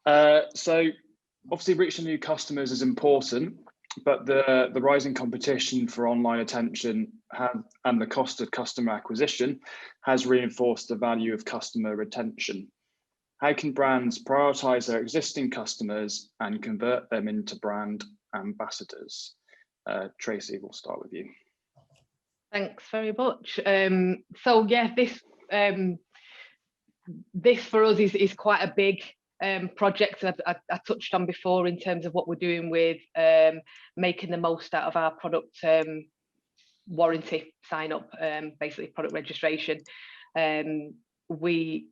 So obviously reaching new customers is important, but the rising competition for online attention and the cost of customer acquisition has reinforced the value of customer retention. How can brands prioritise their existing customers and convert them into brand ambassadors? Tracy, we'll start with you. Thanks very much. So yeah, this for us is quite a big project that I touched on before in terms of what we're doing with making the most out of our product warranty sign up, basically product registration. We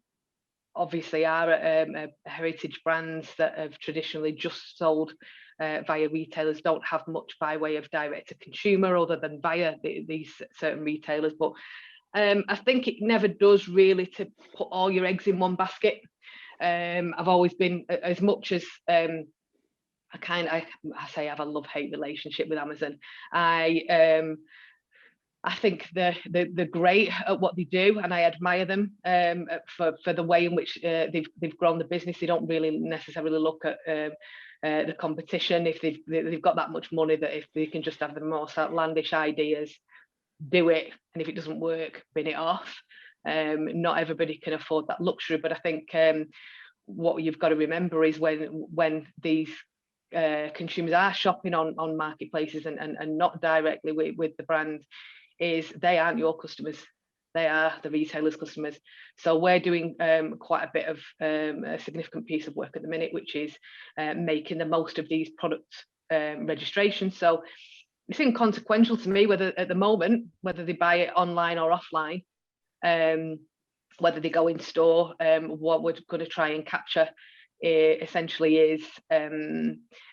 obviously are a heritage brands that have traditionally just sold via retailers, don't have much by way of direct to consumer other than via these certain retailers, but I think it never does really to put all your eggs in one basket. I've always been, as much as I say I have a love-hate relationship with Amazon. I think they're great at what they do, and I admire them for the way in which they've grown the business. They don't really necessarily look at the competition. If they've got that much money, that if they can just have the most outlandish ideas, do it, and if it doesn't work, bin it off. Not everybody can afford that luxury, but I think what you've got to remember is when these consumers are shopping on marketplaces and not directly with the brand, is they aren't your customers, they are the retailers' customers. So we're doing quite a bit of a significant piece of work at the minute, which is making the most of these product registrations. So it's inconsequential to me whether at the moment, whether they buy it online or offline, whether they go in store. What we're going to try and capture essentially is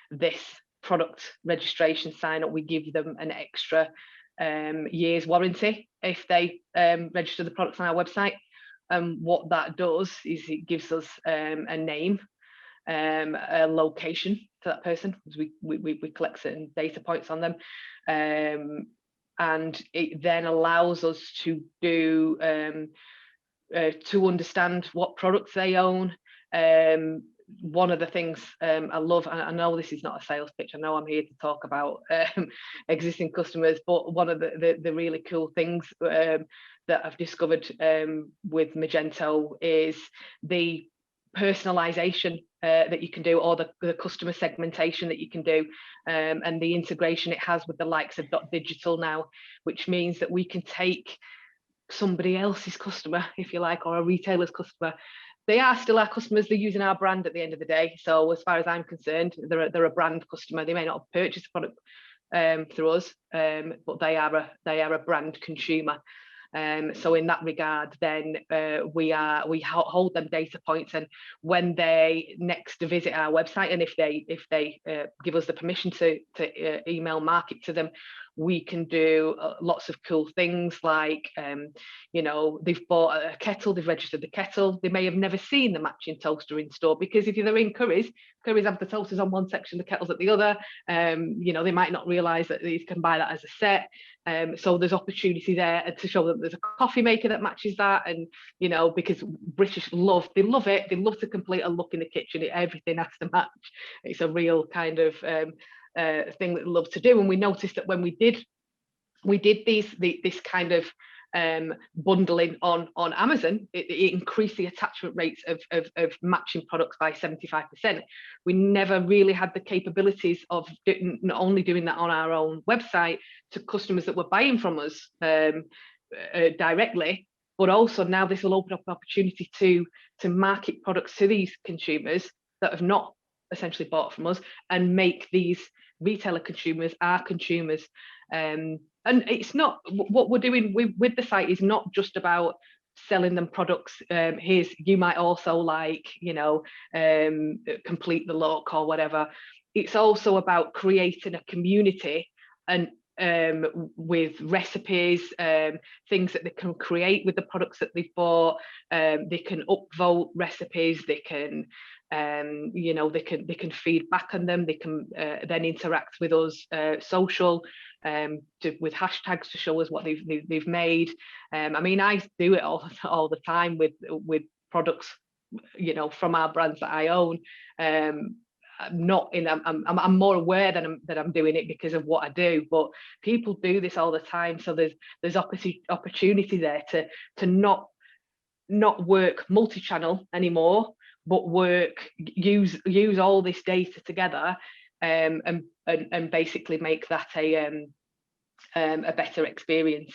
this product registration sign up. We give them an extra year's warranty if they register the products on our website. And what that does is it gives us a name, a location to that person, because we collect certain data points on them, and it then allows us to do to understand what products they own. One of the things I love, and I know this is not a sales pitch, I know I'm here to talk about existing customers, but one of the really cool things that I've discovered with Magento is the personalization that you can do, or the customer segmentation that you can do, and the integration it has with the likes of .digital now, which means that we can take somebody else's customer, if you like, or a retailer's customer. They are still our customers, they're using our brand at the end of the day. So as far as I'm concerned, they're a brand customer. They may not have purchased a product through us, but they are a brand consumer. So in that regard, then we hold them data points, and when they next visit our website, and if they give us the permission to email market to them, we can do lots of cool things like, you know, they've bought a kettle, they've registered the kettle, they may have never seen the matching toaster in store, because if they're in Currys have the toasters on one section, the kettles at the other. You know, they might not realise that you can buy that as a set. So there's opportunity there to show them there's a coffee maker that matches that, and you know, because British love it, they love to complete a look in the kitchen, everything has to match. It's a real kind of thing that they love to do. And we noticed that when we did this kind of bundling on Amazon, it increased the attachment rates of matching products by 75%. We never really had the capabilities of not only doing that on our own website to customers that were buying from us directly, but also now this will open up an opportunity to market products to these consumers that have not essentially bought from us, and make these retailer consumers our consumers. And it's not, what we're doing with the site is not just about selling them products. Here's, you might also like, you know, complete the look or whatever. It's also about creating a community, and with recipes, things that they can create with the products that they've bought. They can upvote recipes, they can you know, they can feed back on them, they can then interact with us social, with hashtags to show us what they've made. I mean, I do it all the time with products you know, from our brands that I own. I'm more aware that I'm doing it because of what I do, but people do this all the time. So there's opportunity there to not work multi-channel anymore, but use all this data together, and basically make that a better experience.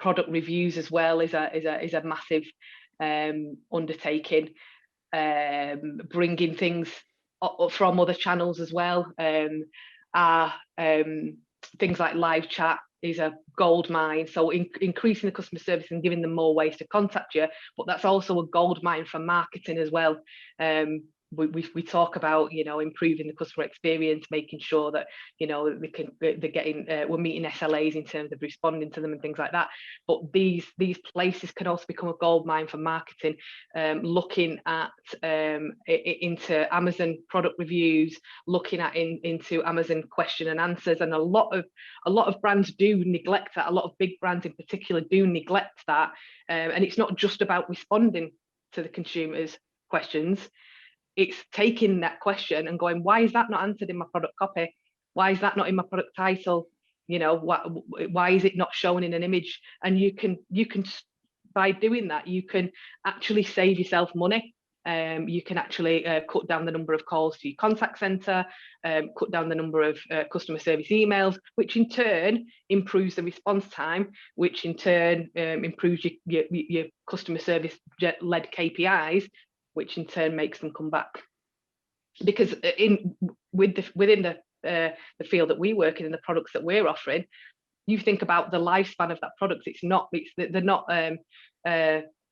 Product reviews as well is a massive undertaking. Bringing things from other channels as well. Things like live chat is a gold mine. So increasing the customer service and giving them more ways to contact you, but that's also a gold mine for marketing as well. We talk about, you know, improving the customer experience, making sure that, you know, they're getting we're meeting SLAs in terms of responding to them and things like that. But these places can also become a gold mine for marketing. Looking at into Amazon product reviews, looking at into Amazon question and answers, and a lot of brands do neglect that. A lot of big brands in particular do neglect that, and it's not just about responding to the consumer's questions. It's taking that question and going, why is that not answered in my product copy? Why is that not in my product title? You know, why is it not shown in an image? And you can by doing that, you can actually save yourself money. You can actually cut down the number of calls to your contact center, cut down the number of customer service emails, which in turn improves the response time, which in turn improves your customer service led KPIs, which in turn makes them come back. Because within the field that we work in and the products that we're offering, you think about the lifespan of that product. They're not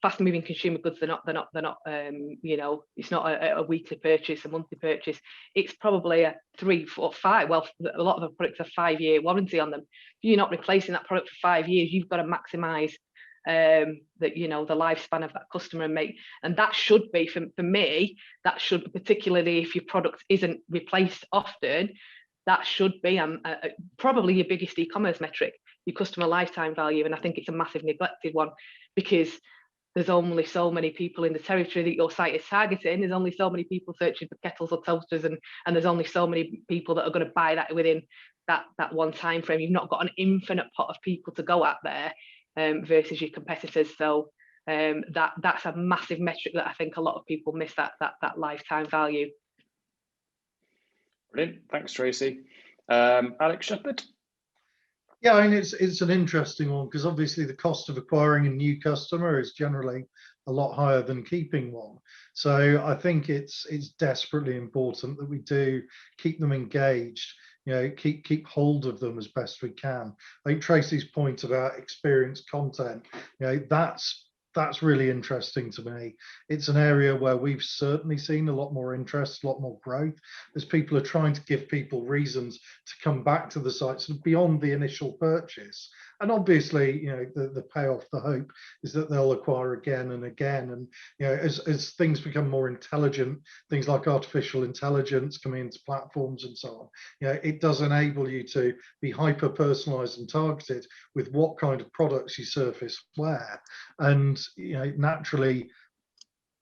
fast moving consumer goods. They're not you know, it's not a weekly purchase, a monthly purchase. It's probably a 3, 4, 5. Well, a lot of the products have 5-year warranty on them. If you're not replacing that product for 5 years, you've got to maximize that, you know, the lifespan of that customer, and that should be, for me, that should, particularly if your product isn't replaced often, that should be probably your biggest e-commerce metric, your customer lifetime value. And I think it's a massive neglected one, because there's only so many people in the territory that your site is targeting. There's only so many people searching for kettles or toasters, and there's only so many people that are going to buy that within that one time frame. You've not got an infinite pot of people to go at there, versus your competitors. So that's a massive metric that I think a lot of people miss, that lifetime value. Brilliant, thanks Tracy. Alex Shepherd. Yeah, I mean, it's an interesting one, because obviously the cost of acquiring a new customer is generally a lot higher than keeping one. So I think it's desperately important that we do keep them engaged, you know, keep hold of them as best we can. I think Tracy's point about experienced content, you know, that's really interesting to me. It's an area where we've certainly seen a lot more interest, a lot more growth, as people are trying to give people reasons to come back to the sites beyond the initial purchase. And obviously, you know, the payoff, the hope is that they'll acquire again and again. And, you know, as things become more intelligent, things like artificial intelligence coming into platforms and so on, you know, it does enable you to be hyper personalized and targeted with what kind of products you surface where. And, you know, naturally,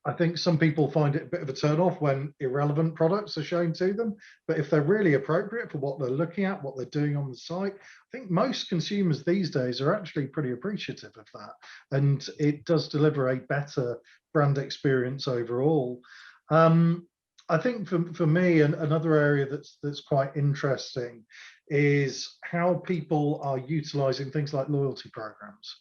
I think some people find it a bit of a turn off when irrelevant products are shown to them, but if they're really appropriate for what they're looking at, what they're doing on the site, I think most consumers these days are actually pretty appreciative of that, and it does deliver a better brand experience overall. I think for me, another area that's quite interesting is how people are utilizing things like loyalty programs.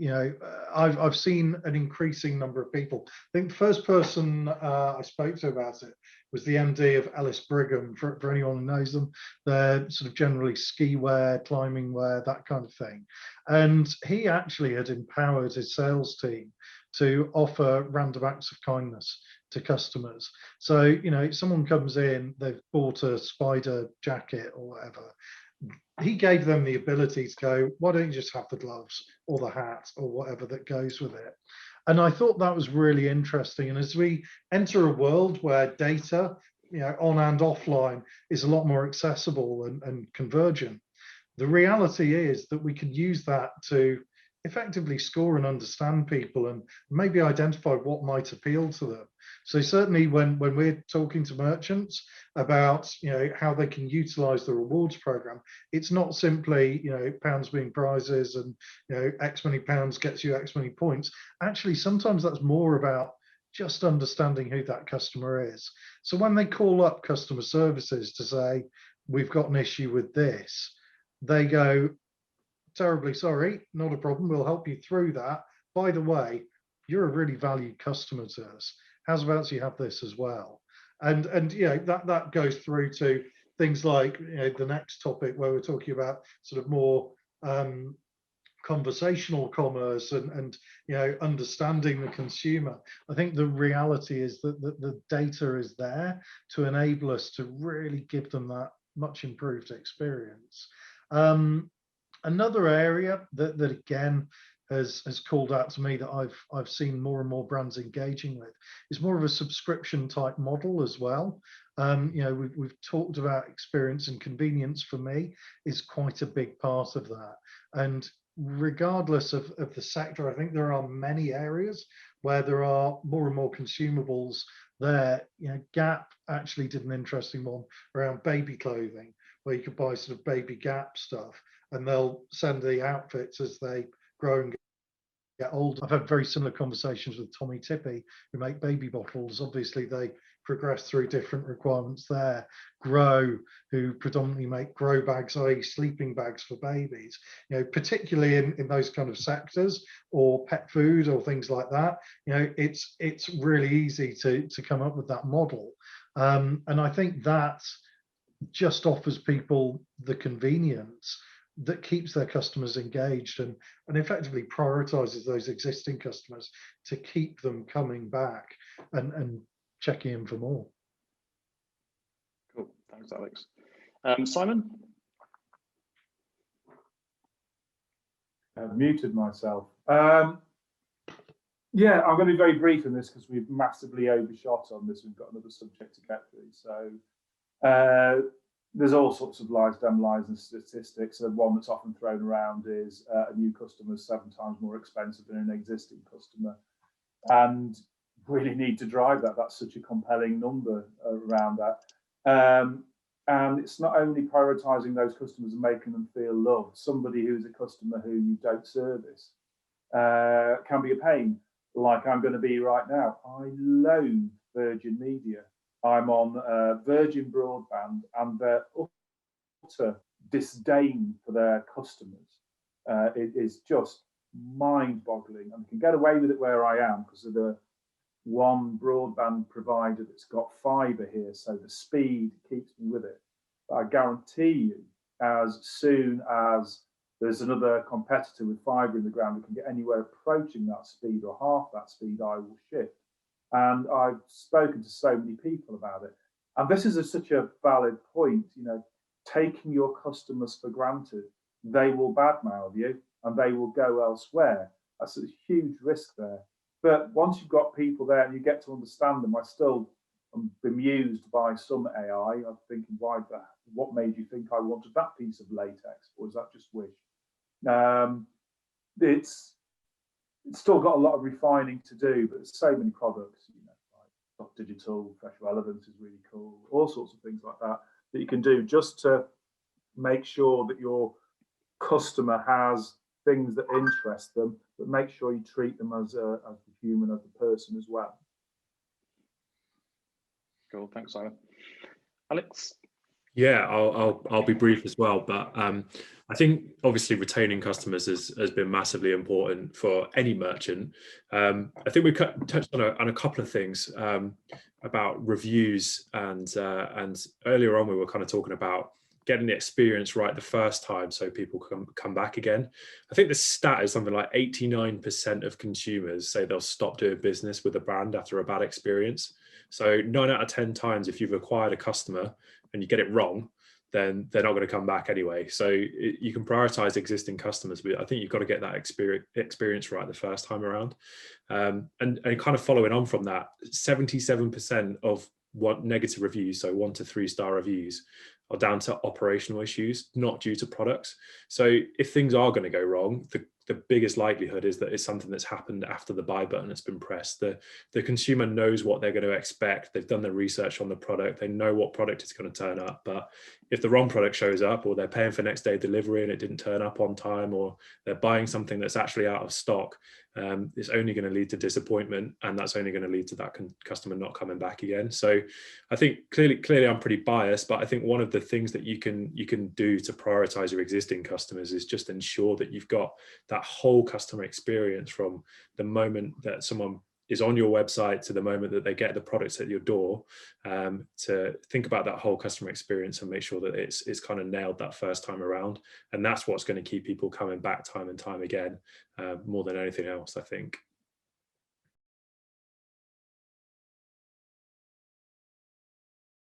You know, I've seen an increasing number of people. I think the first person I spoke to about it was the MD of Ellis Brigham. For anyone who knows them, they're sort of generally ski wear, climbing wear, that kind of thing. And he actually had empowered his sales team to offer random acts of kindness to customers. So, you know, someone comes in, they've bought a spider jacket or whatever, he gave them the ability to go, why don't you just have the gloves or the hat or whatever that goes with it? And I thought that was really interesting. And as we enter a world where data, you know, on and offline is a lot more accessible and convergent, the reality is that we can use that to effectively score and understand people and maybe identify what might appeal to them. So certainly when we're talking to merchants about, you know, how they can utilize the rewards program, it's not simply, you know, pounds being prizes and, you know, X many pounds gets you X many points. Actually, sometimes that's more about just understanding who that customer is. So when they call up customer services to say, we've got an issue with this, they go, terribly sorry, not a problem, we'll help you through that. By the way, you're a really valued customer to us. How's about you have this as well? And you know, that goes through to things like, you know, the next topic where we're talking about sort of more conversational commerce and you know, understanding the consumer. I think the reality is that the data is there to enable us to really give them that much improved experience. Another area that again has called out to me that I've seen more and more brands engaging with is more of a subscription type model as well. You know, we've talked about experience, and convenience for me is quite a big part of that. And regardless of the sector, I think there are many areas where there are more and more consumables there. You know, Gap actually did an interesting one around baby clothing, where you could buy sort of baby Gap stuff, and they'll send the outfits as they grow and get older. I've had very similar conversations with Tommy Tippy, who make baby bottles. Obviously, they progress through different requirements there. Grow, who predominantly make grow bags, i.e. sleeping bags for babies. You know, particularly in those kind of sectors, or pet food or things like that. You know, it's really easy to come up with that model. And I think that just offers people the convenience that keeps their customers engaged and effectively prioritizes those existing customers to keep them coming back and checking in for more. Cool, thanks, Alex. Simon? I've muted myself. Yeah, I'm going to be very brief in this because we've massively overshot on this. We've got another subject to get through. So there's all sorts of lies, damn lies, and statistics. The one that's often thrown around is a new customer is 7 times more expensive than an existing customer, and really need to drive that. That's such a compelling number around that. And it's not only prioritising those customers and making them feel loved. Somebody who's a customer who you don't service can be a pain, like I'm going to be right now. I loathe Virgin Media. I'm on Virgin Broadband, and their utter disdain for their customers it is just mind-boggling. And can get away with it where I am because of the one broadband provider that's got fibre here, so the speed keeps me with it. But I guarantee you, as soon as there's another competitor with fibre in the ground who can get anywhere approaching that speed or half that speed, I will shift. And I've spoken to so many people about it. And this is such a valid point, you know, taking your customers for granted. They will badmouth you and they will go elsewhere. That's a huge risk there. But once you've got people there and you get to understand them, I still am bemused by some AI. I'm thinking, what made you think I wanted that piece of latex? Or is that just wish? It's still got a lot of refining to do, but there's so many products, you know, like Top Digital, Fresh Relevance is really cool, all sorts of things like that that you can do just to make sure that your customer has things that interest them, but make sure you treat them as the human, as the person as well. Cool, thanks, Simon. Alex? Yeah, I'll be brief as well, but I think obviously retaining customers has been massively important for any merchant. I think we touched on a couple of things about reviews, and earlier on we were kind of talking about getting the experience right the first time so people can come back again. I think the stat is something like 89% of consumers say they'll stop doing business with a brand after a bad experience. So 9 out of 10 times, if you've acquired a customer and you get it wrong, then they're not going to come back anyway. So you can prioritize existing customers, but I think you've got to get that experience right the first time around. And kind of following on from that, 77% of what negative reviews, so 1 to 3 star reviews, are down to operational issues, not due to products. So if things are going to go wrong, the the biggest likelihood is that it's something that's happened after the buy button has been pressed. The consumer knows what they're going to expect. They've done their research on the product. They know what product is going to turn up. But if the wrong product shows up, or they're paying for next day delivery and it didn't turn up on time, or they're buying something that's actually out of stock, it's only going to lead to disappointment, and that's only going to lead to that customer not coming back again. So I think clearly I'm pretty biased, but I think one of the things that you can do to prioritize your existing customers is just ensure that you've got that whole customer experience from the moment that someone is on your website to the moment that they get the products at your door, to think about that whole customer experience and make sure that it's kind of nailed that first time around. And that's what's going to keep people coming back time and time again, more than anything else, I think.